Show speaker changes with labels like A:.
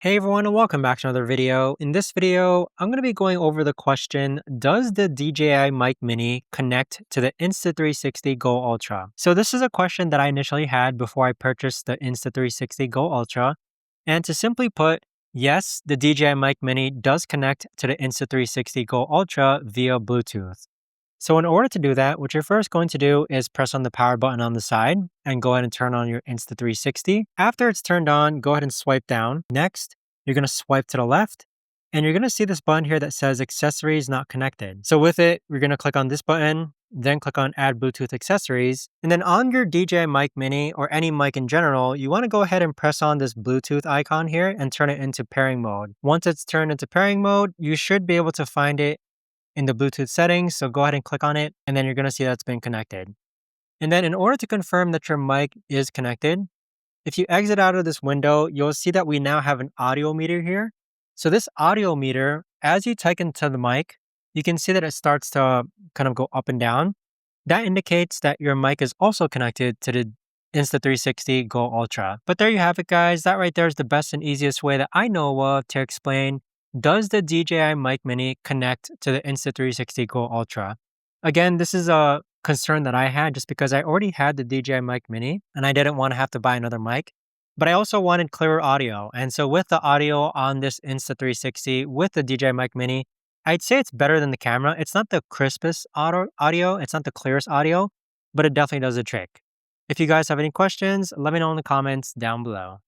A: Hey everyone and welcome back to another video. In this video, I'm going to be going over the question, does the DJI Mic Mini connect to the Insta360 Go Ultra? So this is a question that I initially had before I purchased the Insta360 Go Ultra. And to simply put, yes, the DJI Mic Mini does connect to the Insta360 Go Ultra via Bluetooth. So in order to do that, what you're first going to do is press on the power button on the side and go ahead and turn on your Insta360. After it's turned on, go ahead and swipe down. Next, you're going to swipe to the left and you're going to see this button here that says accessories not connected. So with it, we're going to click on this button, then click on add Bluetooth accessories. And then on your DJI Mic Mini or any mic in general, you want to go ahead and press on this Bluetooth icon here and turn it into pairing mode. Once it's turned into pairing mode, you should be able to find it in the Bluetooth settings. So go ahead and click on it and then you're going to see that's been connected. And then in order to confirm that your mic is connected, if you exit out of this window, you'll see that we now have an audio meter here. So this audio meter, as you type into the mic, you can see that it starts to kind of go up and down. That indicates that your mic is also connected to the Insta360 Go Ultra. But there you have it, guys. That right there is the best and easiest way that I know of to explain, does the DJI Mic Mini connect to the Insta360 Go Ultra? Again, this is a concern that I had just because I already had the DJI Mic Mini and I didn't want to have to buy another mic, but I also wanted clearer audio. And so with the audio on this Insta360 with the DJI Mic Mini, I'd say it's better than the camera. It's not the crispest audio, it's not the clearest audio, but it definitely does the trick. If you guys have any questions, let me know in the comments down below.